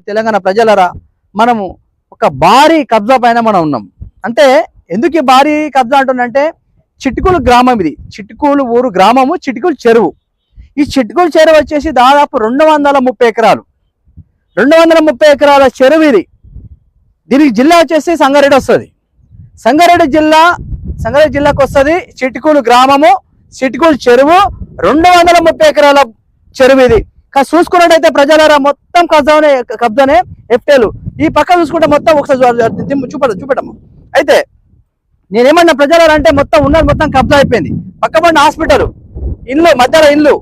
తెలంగాణ ప్రజలరా, మనము ఒక భారీ కబ్జా పైన మనం ఉన్నాం. అంటే ఎందుకు భారీ కబ్జా అంటుందంటే, చిట్కులు గ్రామం, ఇది చిట్కులు ఊరు గ్రామము, చిట్కులు చెరువు. ఈ చిట్కులు చెరువు వచ్చేసి దాదాపు 230 ఎకరాలు, 230 ఎకరాల చెరువు ఇది. దీనికి జిల్లా వచ్చేసి సంగారెడ్డి వస్తుంది. సంగారెడ్డి జిల్లాకు వస్తుంది చిట్కులు గ్రామము, చిట్కులు చెరువు, 230 ఎకరాల చెరువు ఇది. చూసుకున్నట్టయితే ప్రజలారా మొత్తం కబ్జానే ఎఫ్టేలు. ఈ పక్క చూసుకుంటే మొత్తం ఒకసారి చూపెట్టము. అయితే నేనేమన్నా ప్రజలారా అంటే మొత్తం ఉన్నది మొత్తం కబ్జా అయిపోయింది. పక్కపడిన హాస్పిటల్, ఇల్లు, మధ్యలో ఇల్లు.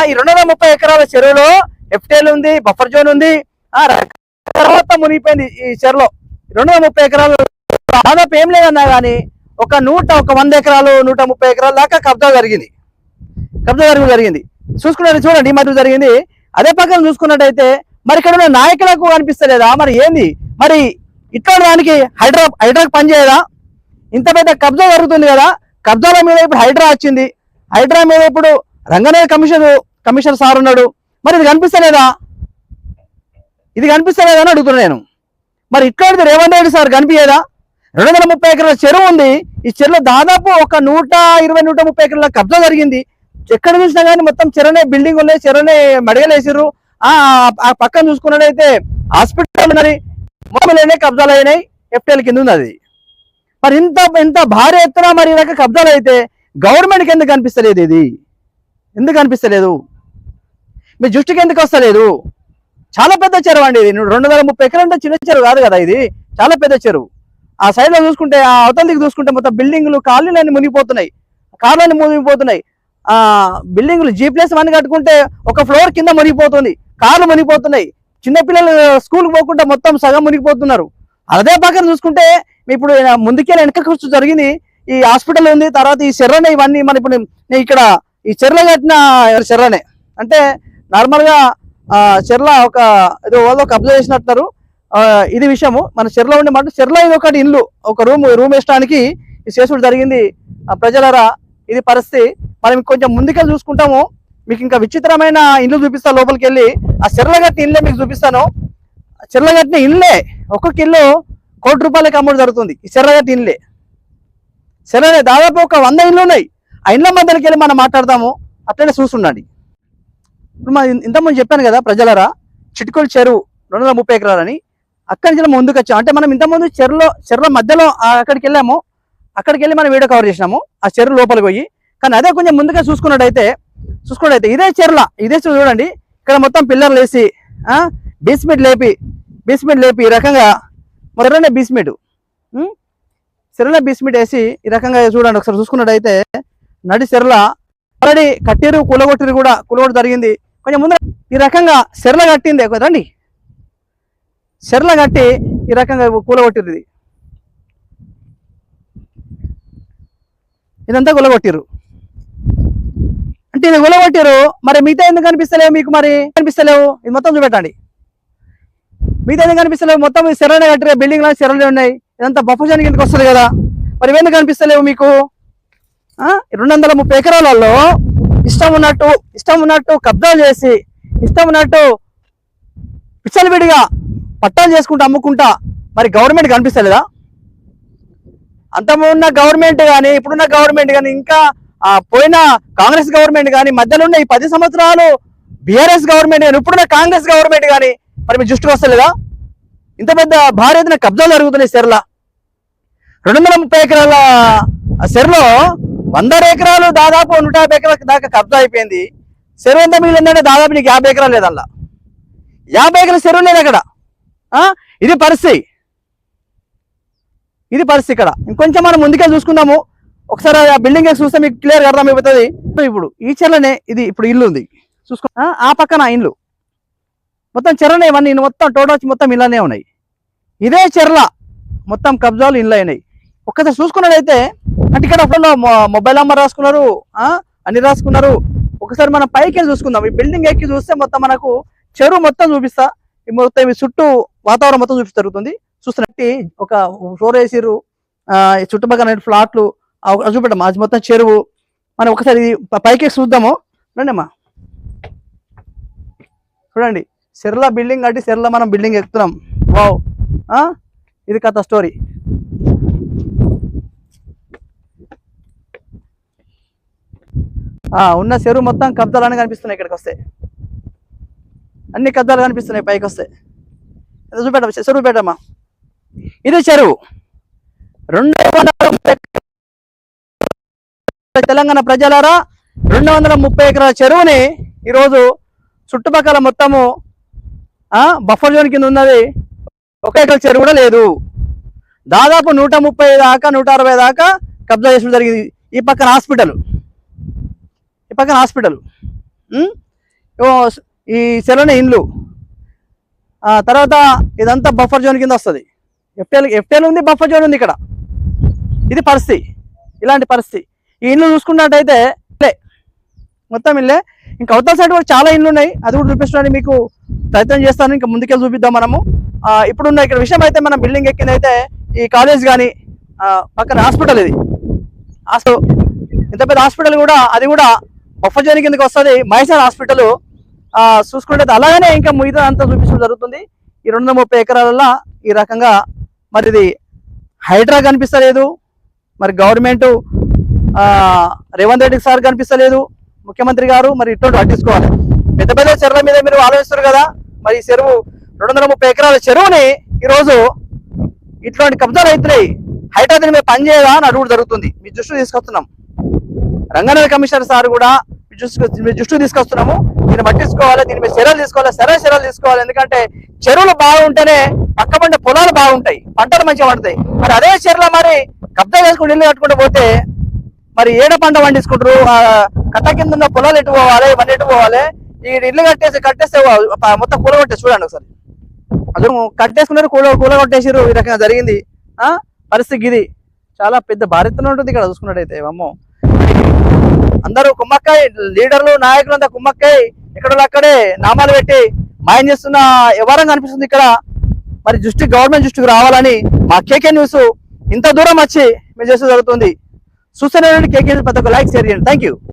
ఈ 230 ఎకరాల చెరువులో ఎఫ్టేల్ ఉంది, బఫర్ జోన్ ఉంది. మొత్తం మునిగిపోయింది ఈ చెరువులో. 230 ఎకరాలు దాదాపు ఏం లేదన్నా కానీ ఒక 100 ఎకరాలు 130 ఎకరాల దాకా కబ్జా జరిగింది. చూడండి, ఈ మధ్య జరిగింది. అదే పక్కన చూసుకున్నట్టయితే మరి ఇక్కడ ఉన్న నాయకులకు కనిపిస్తలేదా? మరి ఏంది మరి ఇట్లా దానికి హైడ్రాకి పనిచేయదా? ఇంత పెద్ద కబ్జా జరుగుతుంది కదా, కబ్జాల మీద ఇప్పుడు హైడ్రా వచ్చింది. హైడ్రా మీద ఇప్పుడు రంగనాథ్ కమిషనర్ సార్ ఉన్నాడు. మరి ఇది కనిపిస్తలేదా అని అడుగుతున్నా నేను. మరి ఇట్లాంటిది రేవంత్ రెడ్డి సార్ కనిపించేదా? 230 ఎకరాల చెరువు ఉంది. ఈ చెరువులో దాదాపు ఒక 120-130 ఎకరాల కబ్జా జరిగింది. ఎక్కడ చూసినా కానీ మొత్తం చెరనే బిల్డింగ్ ఉన్నాయి, చెరనే మడిగలు వేసిర్రు. ఆ పక్కన చూసుకున్నట్టయితే హాస్పిటల్ ఉన్నది, మొబైల్ కబ్జాలు అయినాయి, ఎఫ్టీఎల్ కింద ఉంది అది. మరి ఇంత భారీ ఎత్తున మరి ఇలాగ కబ్జాలు అయితే గవర్నమెంట్కి ఎందుకు కనిపిస్తలేదు? ఇది ఎందుకు కనిపిస్తలేదు? మీ దృష్టికి ఎందుకు వస్తలేదు? చాలా పెద్ద చెరువు అండి ఇది. 230 ఎకరాలు అంటే చిన్న చెరువు కాదు కదా, ఇది చాలా పెద్ద చెరువు. ఆ సైడ్ లో చూసుకుంటే, ఆ అవతల దిక్కు చూసుకుంటే మొత్తం బిల్డింగ్లు, కాలనీలన్నీ మునిగిపోతున్నాయి, కార్లన్నీ మునిగిపోతున్నాయి. బిల్డింగ్లు G+1 కట్టుకుంటే ఒక ఫ్లోర్ కింద మునిగిపోతుంది, కార్లు మునిగిపోతున్నాయి, చిన్నపిల్లలు స్కూల్కి పోకుండా మొత్తం సగం మునిగిపోతున్నారు. అదే పక్కన చూసుకుంటే ఇప్పుడు ముందుకెళ్ళి వెనక ఖర్చు జరిగింది. ఈ హాస్పిటల్ ఉంది, తర్వాత ఈ చెర్రనే, ఇవన్నీ మన ఇప్పుడు ఇక్కడ ఈ చెర్ల కట్టిన చెర్రనే అంటే నార్మల్గా చెర్ల ఒక ఏదో వాళ్ళు కబ్జా చేసినట్టున్నారు. ఇది విషయము. మన చెర్ల ఉండే మాట, చెర్ల ఇది ఒకటి ఇల్లు, ఒక రూమ్ వేయడానికి ఈ చేసుడు జరిగింది. ప్రజలరా, ఇది పరిస్థితి. మనం కొంచెం ముందుకెళ్ళి చూసుకుంటాము, మీకు ఇంకా విచిత్రమైన ఇల్లు చూపిస్తాను. లోపలికి వెళ్ళి ఆ చెర్లగట్టిన ఇల్లే మీకు చూపిస్తాను. చెర్లగట్టిన ఇల్లే ఒక్కొక్క ఇల్లు ₹1 కోటి అమ్ముడు జరుగుతుంది. ఈ చెర్లగట్టిన ఇల్లే దాదాపు ఒక 100 ఇళ్ళు ఉన్నాయి. ఆ ఇళ్ళ మధ్యలోకి వెళ్ళి మనం మాట్లాడదాము. అట్లనే చూస్తుండండి. ఇప్పుడు ఇంతకుముందు చెప్పాను కదా ప్రజలరా, చిట్కులు చెరువు 230 ఎకరాలని. అక్కడి నుంచి ముందుకు వచ్చాము. అంటే మనం ఇంతకుముందు చెర్ల మధ్యలో అక్కడికి వెళ్ళాము. అక్కడికి వెళ్ళి మనం వీడియో కవర్ చేసినాము, ఆ చెరువు లోపలికి పోయి. కానీ అదే కొంచెం ముందుగా చూసుకున్నట్టయితే ఇదే చెర్ల, ఇదే చూడండి. ఇక్కడ మొత్తం పిల్లర్లు వేసి బేస్మెంట్ లేపి ఈ రకంగా చెర్రనే బేస్మెంట్ వేసి ఈ రకంగా చూడండి. ఒకసారి చూసుకున్నట్టయితే నడి చెర్ల ఆల్రెడీ కట్టిరు, కూలగొట్టి జరిగింది. కొంచెం ముందు ఈ రకంగా చెర్ల కట్టింది రండి, చెర్ల కట్టి ఈ రకంగా కూలగొట్టిరు. ఇదంతా గులగొట్టిరు. అంటే ఇది గులగొట్టిరు, మరి మిగతా ఎందుకు కనిపిస్తలేవు మీకు? మరి కనిపిస్తలేవు, ఇది మొత్తం చూపెట్టండి. మిగతా ఎందుకు కనిపిస్తలేవు? మొత్తం చెరలనే కట్టిరు, బిల్డింగ్ లా చెరలే ఉన్నాయి. ఇదంతా బఫర్ కిందకి వస్తుంది కదా, మరి ఎందుకు కనిపిస్తలేవు మీకు? 230 ఎకరాలలో ఇష్టం ఉన్నట్టు కబ్జాలు చేసి, ఇష్టం ఉన్నట్టు విచ్చలవిడిగా పట్టాలు చేసుకుంటూ అమ్ముకుంటా మరి గవర్నమెంట్ కనిపిస్తలేదా? అంతకుమున్న గవర్నమెంట్ కానీ, ఇప్పుడున్న గవర్నమెంట్ కానీ, ఇంకా పోయిన కాంగ్రెస్ గవర్నమెంట్ కానీ, మధ్యలో ఉన్న ఈ 10 సంవత్సరాలు బీఆర్ఎస్ గవర్నమెంట్ కానీ, ఇప్పుడున్న కాంగ్రెస్ గవర్నమెంట్ కానీ మరి మీ దృష్టికి వస్తలేదా? ఇంత పెద్ద భారీ ఎత్తున కబ్జాలు జరుగుతున్నాయి చెర్ల. 230 ఎకరాల చెరులో 100 ఎకరాలు దాదాపు 150 ఎకరాల దాకా కబ్జా అయిపోయింది. చెరువు ఎంత మిగిలిందంటే దాదాపు నీకు 50 ఎకరాలు లేదల్లా. 50 ఎకరాల చెరువు లేదు అక్కడ. ఇది పరిస్థితి. ఇక్కడ ఇంకొంచెం మనం ముందుకే చూసుకుందాము. ఒకసారి ఆ బిల్డింగ్ చూస్తే మీకు క్లియర్గా అర్థమైపోతుంది. ఇప్పుడు ఈ చెర్లనే ఇది ఇప్పుడు ఇల్లు ఉంది చూసుకో, ఆ పక్కన ఇల్లు మొత్తం చెర్లనే, ఇవన్నీ మొత్తం టోటల్ మొత్తం ఇళ్ళనే ఉన్నాయి. ఇదే చెర్ల మొత్తం కబ్జాలు ఇళ్ళు అయినాయి. ఒక్కసారి చూసుకున్నట్టయితే అంటే ఇక్కడ మొబైల్ నెంబర్ రాసుకున్నారు, అన్ని రాసుకున్నారు. ఒకసారి మనం పైకి వెళ్ళి చూసుకుందాం. ఈ బిల్డింగ్ ఎక్కి చూస్తే మొత్తం మనకు చెరువు మొత్తం చూపిస్తా, మొత్తం ఈ చుట్టూ వాతావరణం మొత్తం చూపిస్తుంది. చూస్తున్నట్టు ఒక ఫ్లోర్ వేసిర్రు, చుట్టుపక్కల ఫ్లాట్లు చూపెట్టమ్మా, అది మొత్తం చెరువు. మనం ఒకసారి పైకి చూద్దాము రండి అమ్మా. చూడండి, చెర్ల బిల్డింగ్ కట్టి చెర్ల మనం బిల్డింగ్ ఎక్కుతున్నాం. వావ్, ఇది కథ స్టోరీ. ఉన్న చెరువు మొత్తం కబ్జాలని కనిపిస్తున్నాయి. ఇక్కడికి వస్తే అన్ని కబ్జాలు కనిపిస్తున్నాయి. పైకి వస్తే చెరువు పెట్టమ్మా. ఇది చెరువు 230 తెలంగాణ ప్రజలారా, 230 ఎకరాల చెరువుని ఈరోజు చుట్టుపక్కల మొత్తము బఫర్ జోన్ కింద ఉన్నది. 1 ఎకరా చెరువు కూడా లేదు. దాదాపు 130 దాకా 160 దాకా కబ్జా చేసడం జరిగింది. ఈ పక్కన హాస్పిటల్, ఈ చెరువునే ఇండ్లు. తర్వాత ఇదంతా బఫర్ జోన్ కింద వస్తుంది. ఎఫ్టీఎల్ ఉంది, బఫర్ జోన్ ఉంది ఇక్కడ. ఇది పరిస్థితి, ఇలాంటి పరిస్థితి. ఈ ఇండ్లు చూసుకున్నట్టయితే మొత్తం ఇల్లే. ఇంకా అవతల సైడ్ కూడా చాలా ఇండ్లు ఉన్నాయి, అది కూడా చూపించడానికి మీకు ప్రయత్నం చేస్తాను. ఇంకా ముందుకెళ్ళి చూపిద్దాం మనము. ఇప్పుడున్న ఇక్కడ విషయం అయితే, మనం బిల్డింగ్ ఎక్కింది అయితే ఈ కాలేజ్ కానీ పక్కన హాస్పిటల్, ఇది ఇంత పెద్ద హాస్పిటల్ కూడా, అది కూడా బఫర్ జోన్ కిందకి వస్తుంది. మైసూర్ హాస్పిటల్ చూసుకుంటే అలాగనే ఇంకా మిగతా అంతా చూపించడం జరుగుతుంది. ఈ 230 ఎకరాలలో ఈ రకంగా మరి ఇది హైడ్రా కనిపిస్తలేదు, మరి గవర్నమెంట్ రేవంత్ రెడ్డి సార్ కనిపిస్తలేదు, ముఖ్యమంత్రి గారు మరి ఇటువంటి పట్టించుకోవాలి. పెద్ద పెద్ద చెరువుల మీద మీరు ఆలోచిస్తారు కదా, మరి ఈ చెరువు 230 ఎకరాల చెరువుని ఈరోజు ఇట్లాంటి కబ్జాలు అవుతున్నాయి. హైడ్రా దీని మీద పనిచేయదా అని అడుగుడు జరుగుతుంది. మీ దృష్టి తీసుకొస్తున్నాం. రంగారెడ్డి కమిషనర్ సార్ కూడా మీ దృష్టి తీసుకొస్తున్నాము. దీన్ని పట్టించుకోవాలి, దీని మీద చర్యలు తీసుకోవాలి, సరైన చర్యలు తీసుకోవాలి. ఎందుకంటే చెరువులు బాగుంటేనే పక్క పంట పొలాలు బాగుంటాయి, పంటలు మంచిగా పండుతాయి. మరి అదే చెరువులో మరి కబ్జా చేసుకుని ఇల్లు కట్టుకుంటూ పోతే మరి ఏడ పంట పండించుకుంటారు? కట్ట కింద ఉన్న పొలాలు ఎటు పోవాలి, ఇవన్నీ ఎటు పోవాలి? ఈ ఇల్లు కట్టేస్తే మొత్తం కూల కొట్టేసి చూడండి ఒకసారి. అసలు కట్టేసుకున్నారు, కూల కొట్టేసారు. ఈ రకంగా జరిగింది పరిస్థితి. ఇది చాలా పెద్ద భారతలో ఉంటుంది ఇక్కడ చూసుకున్నట్టయితే. అమ్మో, అందరూ కుమ్మక్కై, లీడర్లు నాయకులు అంతా కుమ్మక్కై ఎక్కడో అక్కడే నామాలు పెట్టి మాయం చేస్తున్న వ్యవహారం కనిపిస్తుంది ఇక్కడ. మరి గవర్నమెంట్ దృష్టికి రావాలని మా కేకే న్యూస్ ఇంత దూరం వచ్చి మేము చేస్తూ జరుగుతుంది. చూస్తూనే కేకే న్యూస్ ప్రతి ఒక్క లైక్ షేర్ చేయండి. Thank you.